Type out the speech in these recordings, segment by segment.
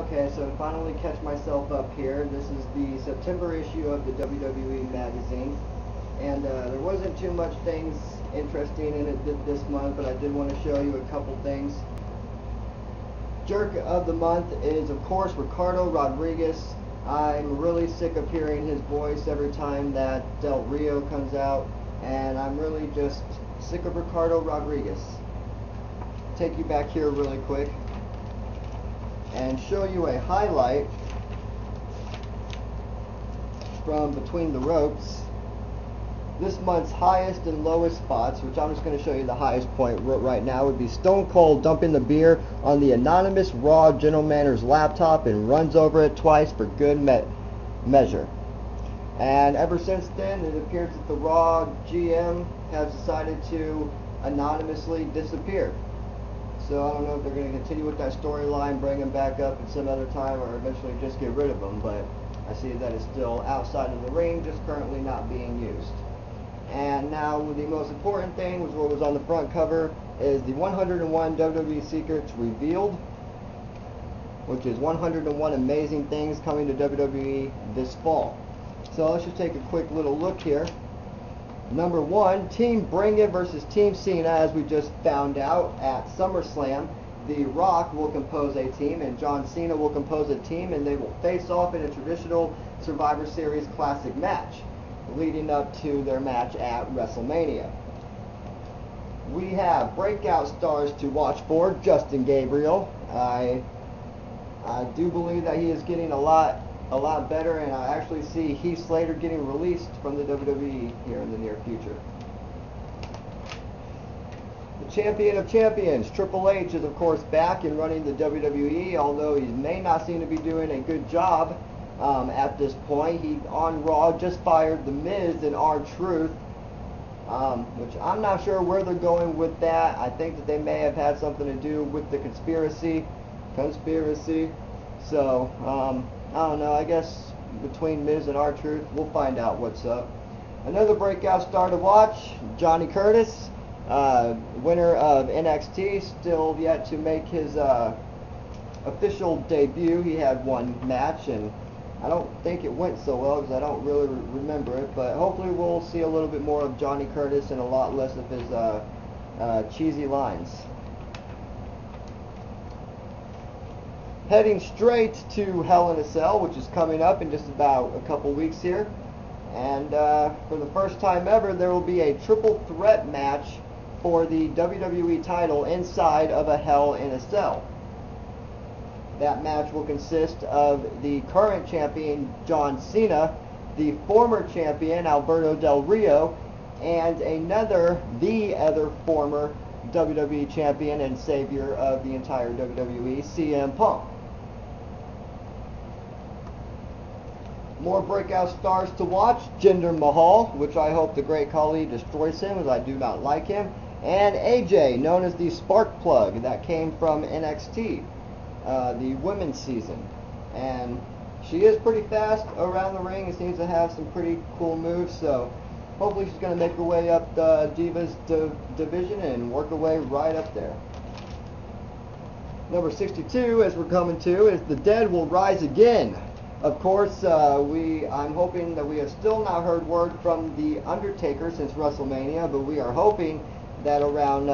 Okay, so to finally catch myself up here, this is the September issue of the WWE magazine, and there wasn't too much things interesting in it this month, but I did want to show you a couple things. Jerk of the month is, of course, Ricardo Rodriguez. I'm really sick of hearing his voice every time that Del Rio comes out, and I'm really just sick of Ricardo Rodriguez. Take you back here really quick and show you a highlight from Between the Ropes. This month's highest and lowest spots, which I'm just going to show you the highest point right now, would be Stone Cold dumping the beer on the anonymous Raw general manager's laptop and runs over it twice for good measure. And ever since then, it appears that the Raw GM has decided to anonymously disappear. So I don't know if they're going to continue with that storyline, bring him back up at some other time, or eventually just get rid of him. But I see that it's still outside of the ring, just currently not being used. And now the most important thing, which was on the front cover, is the 101 WWE Secrets Revealed, which is 101 amazing things coming to WWE this fall. So let's just take a quick little look here. Number 1, Team Bring It versus Team Cena, as we just found out at SummerSlam. The Rock will compose a team and John Cena will compose a team, and they will face off in a traditional Survivor Series Classic match leading up to their match at WrestleMania. We have breakout stars to watch for. Justin Gabriel. I do believe that he is getting a lot better, and I actually see Heath Slater getting released from the WWE here in the near future. The Champion of Champions, Triple H, is of course back and running the WWE, although he may not seem to be doing a good job at this point. He, on Raw, just fired The Miz and R-Truth, which I'm not sure where they're going with that. I think that they may have had something to do with the conspiracy. So, I don't know, I guess between Miz and R-Truth, we'll find out what's up. Another breakout star to watch, Johnny Curtis, winner of NXT, still yet to make his official debut. He had one match, and I don't think it went so well because I don't really remember it, but hopefully we'll see a little bit more of Johnny Curtis and a lot less of his cheesy lines. Heading straight to Hell in a Cell, which is coming up in just about a couple weeks here. And for the first time ever, there will be a triple threat match for the WWE title inside of a Hell in a Cell. That match will consist of the current champion, John Cena, the former champion, Alberto Del Rio, and the other former WWE champion and savior of the entire WWE, CM Punk. More breakout stars to watch, Jinder Mahal, which I hope the Great Khali destroys him, as I do not like him, and AJ, known as the Spark Plug, that came from NXT, the women's season. And she is pretty fast around the ring and seems to have some pretty cool moves, so hopefully she's going to make her way up the Divas division and work her way right up there. Number 62, as we're coming to, is The Dead Will Rise Again. Of course, I'm hoping that we have still not heard word from The Undertaker since WrestleMania, but we are hoping that around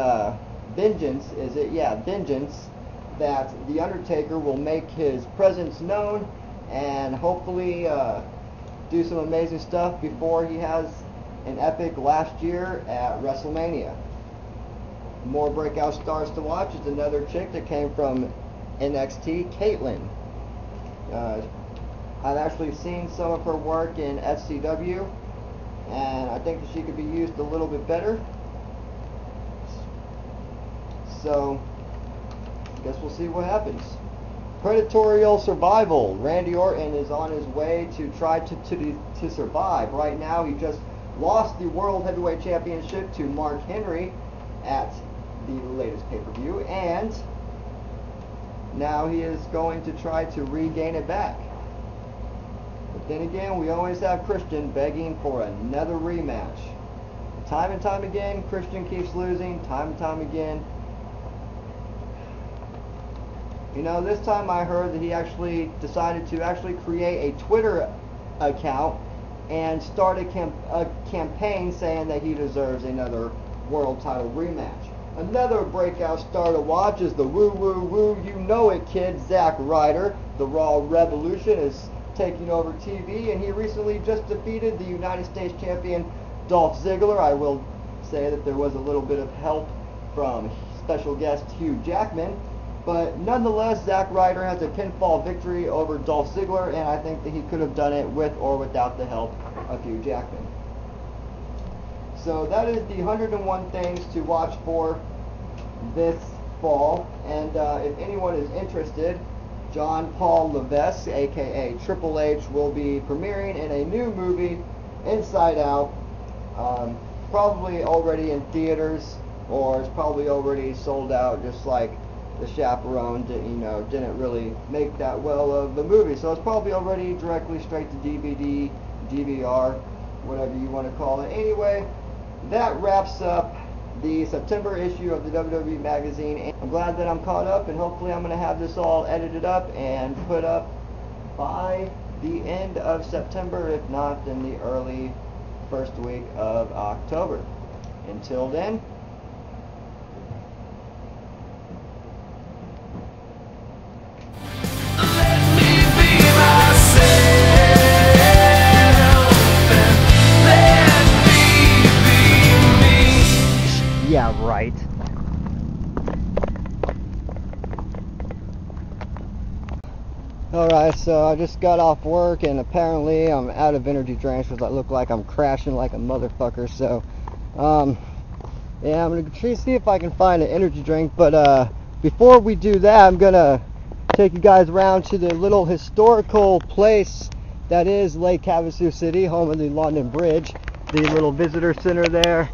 Vengeance, that The Undertaker will make his presence known and hopefully do some amazing stuff before he has an epic last year at WrestleMania. More breakout stars to watch is another chick that came from NXT, Caitlyn. I've actually seen some of her work in FCW, and I think that she could be used a little bit better. So, I guess we'll see what happens. Predatorial Survival. Randy Orton is on his way to try to survive. Right now, he just lost the World Heavyweight Championship to Mark Henry at the latest pay-per-view, and now he is going to try to regain it back. But then again, we always have Christian begging for another rematch. Time and time again, Christian keeps losing. Time and time again, You know, this time I heard that he actually decided to actually create a Twitter account and start a campaign saying that he deserves another world title rematch. Another breakout star to watch is the woo you know it kid Zack Ryder. The Raw Revolution is taking over TV, and he recently just defeated the United States champion Dolph Ziggler. I will say that there was a little bit of help from special guest Hugh Jackman, but nonetheless, Zack Ryder has a pinfall victory over Dolph Ziggler, and I think that he could have done it with or without the help of Hugh Jackman. So that is the 101 things to watch for this fall, and if anyone is interested, John Paul Levesque, aka Triple H, will be premiering in a new movie, Inside Out, probably already in theaters, or it's probably already sold out, just like The Chaperone didn't really make that well of the movie. So it's probably already directly straight to DVD, DVR, whatever you want to call it. Anyway, that wraps up the September issue of the WWE magazine. I'm glad that I'm caught up, and hopefully I'm going to have this all edited up and put up by the end of September, if not in the early first week of October. Until then, yeah, right. Alright, so I just got off work, and apparently I'm out of energy drinks because I look like I'm crashing like a motherfucker. So, yeah, I'm going to see if I can find an energy drink. But before we do that, I'm going to take you guys around to the little historical place that is Lake Havasu City, home of the London Bridge. The little visitor center there.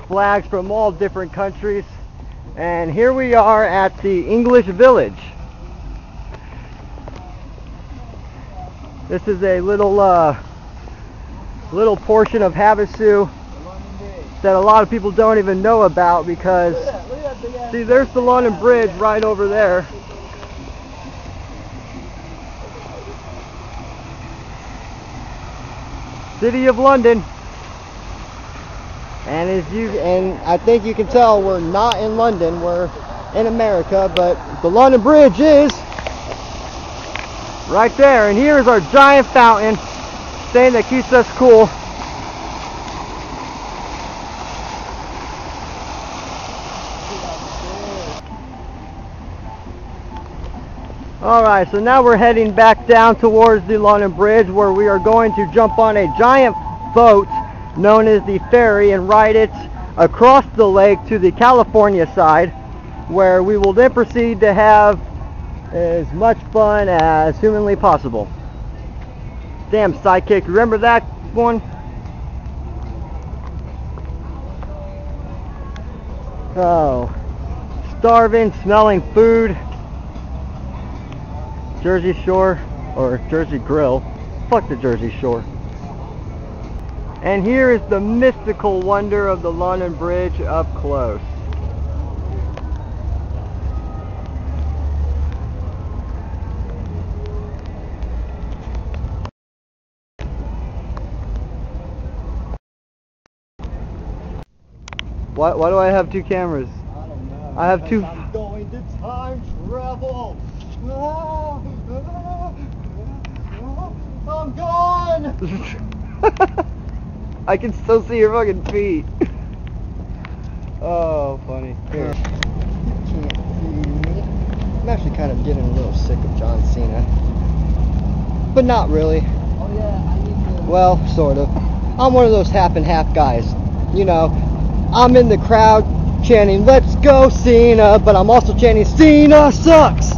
Flags from all different countries, and here we are at the English Village. This is a little portion of Havasu that a lot of people don't even know about, because see, there's the London Bridge right over there. City of London. And I think you can tell we're not in London, we're in America, but the London Bridge is right there, and here is our giant fountain, thing that keeps us cool. Alright, so now we're heading back down towards the London Bridge, where we are going to jump on a giant boat known as the ferry and ride it across the lake to the California side, where we will then proceed to have as much fun as humanly possible. Damn sidekick, remember that one? Oh, starving, smelling food. Jersey Shore, or Jersey Grill. Fuck the Jersey Shore. And here is the mystical wonder of the London Bridge up close. Why do I have two cameras? I don't know. I have two. I'm going to time travel. I'm gone. I can still see your fucking feet. Oh, funny. Here. You can't see me. I'm actually kind of getting a little sick of John Cena. But not really. Oh yeah, I need to... Well, sort of. I'm one of those half and half guys. You know, I'm in the crowd chanting, "Let's go Cena," but I'm also chanting, "Cena sucks."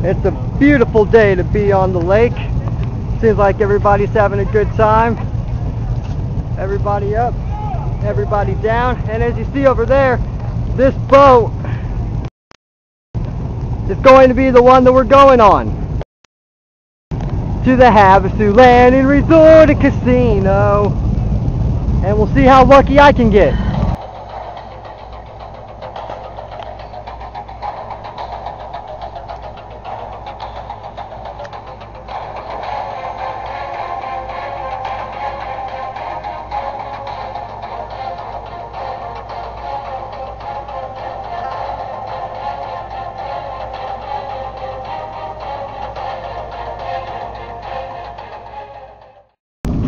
It's a beautiful day to be on the lake. Seems like everybody's having a good time. Everybody up, everybody down, and as you see over there, this boat is going to be the one that we're going on to the Havasu Landing Resort and Casino, and we'll see how lucky I can get.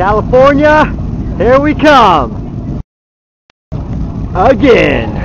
California, here we come. Again.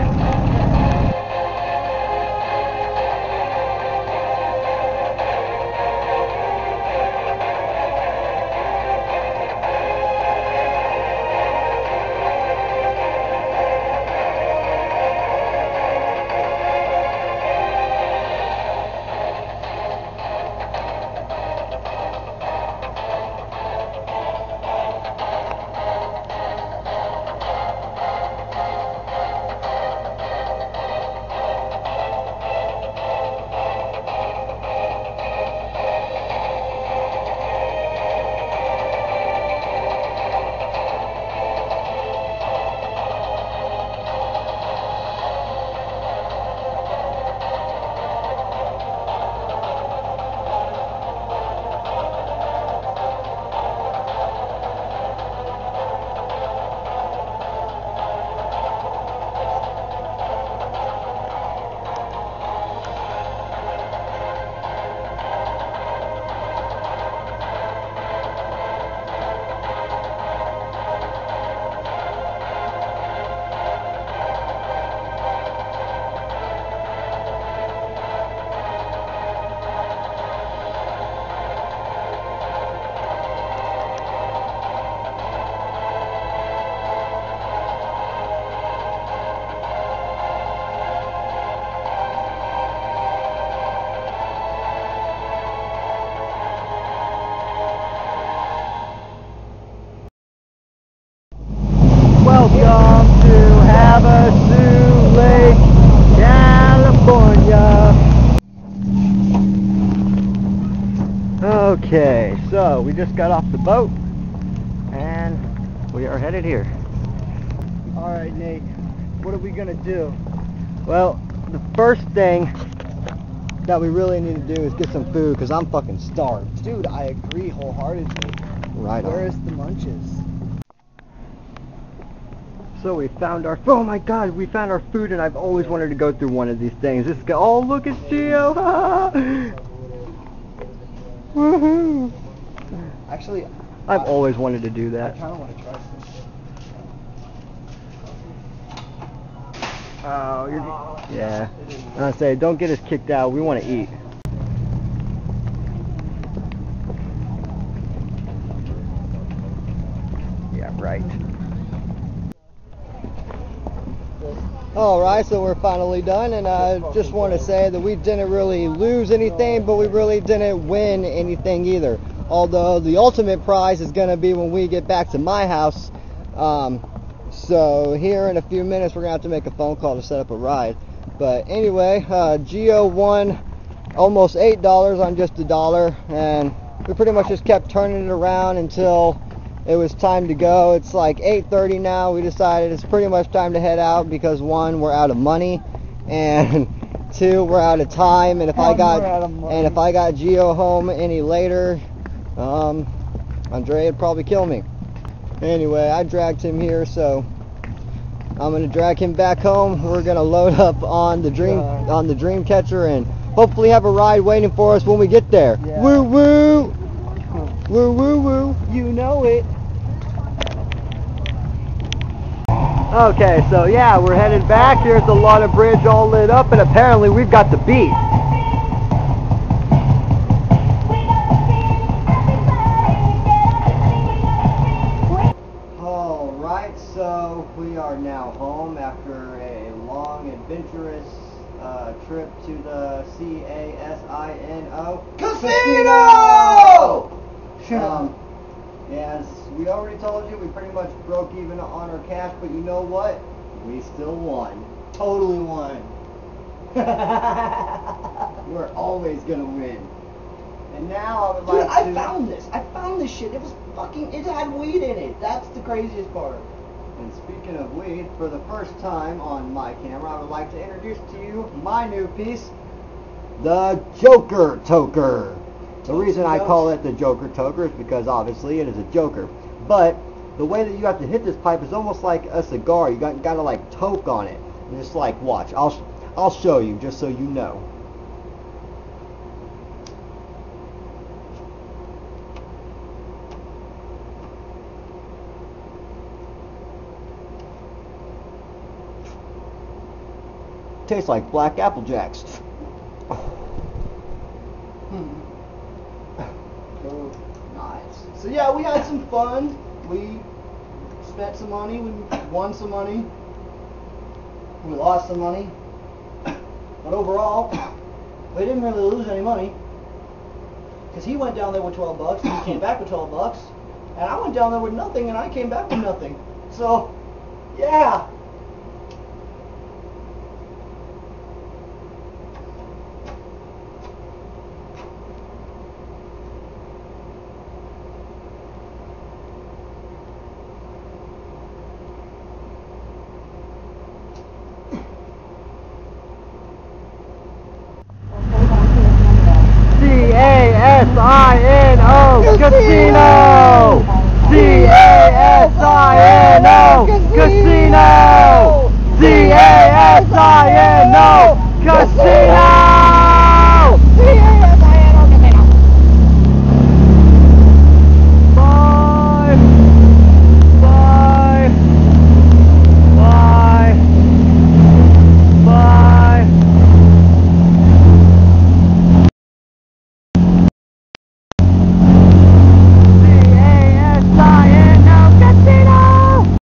Welcome to Havasu Lake, California. Okay, so we just got off the boat and we are headed here. Alright, Nate. What are we gonna do? Well, the first thing that we really need to do is get some food because I'm fucking starved. Dude, I agree wholeheartedly. Right on. Where is the munches? So we found our, oh my god, we found our food, and I've always wanted to go through one of these things. This guy, oh look, it's Gio. Woohoo. Actually, I've always wanted to do I that. kind of want to try some. Oh, yeah. I say, don't get us kicked out. We want to eat. Yeah, right. Alright, so we're finally done, and I just want to say that we didn't really lose anything, but we really didn't win anything either. Although the ultimate prize is going to be when we get back to my house. So here in a few minutes we're going to have to make a phone call to set up a ride. But anyway, Gio won almost $8 on just $1, and we pretty much just kept turning it around until it was time to go. It's like 8:30 now. We decided it's pretty much time to head out because 1, we're out of money, and 2, we're out of time. And if I got Gio home any later, Andre would probably kill me. Anyway, I dragged him here, so I'm gonna drag him back home. We're gonna load up on the dream catcher and hopefully have a ride waiting for us when we get there. Yeah. Woo woo, woo woo woo. You know it. Okay, so yeah, we're headed back. Here's the Lana Bridge all lit up, and apparently we've got the beat. Alright, so we are now home after a long, adventurous trip to the C-A-S-I-N-O Casino! As we already told you, we pretty much broke even on our cash, but you know what? We still won. Totally won. We're always gonna win. And now I would like to... I found this shit. It was fucking, it had weed in it. That's the craziest part. And speaking of weed, for the first time on my camera, I would like to introduce to you my new piece, the Joker Toker. The reason I call it the Joker Toker is because obviously it is a Joker. But the way that you have to hit this pipe is almost like a cigar. You got to like toke on it. And just like, watch. I'll show you just so you know. Tastes like black Apple Jacks. Nice. So yeah, we had some fun. We spent some money. We won some money. We lost some money. But overall, we didn't really lose any money. Because he went down there with $12 and he came back with $12. And I went down there with nothing and I came back with nothing. So, yeah. C-A-S-I-N-O Casino! C-A-S-I-N-O Casino! C-A-S-I-N-O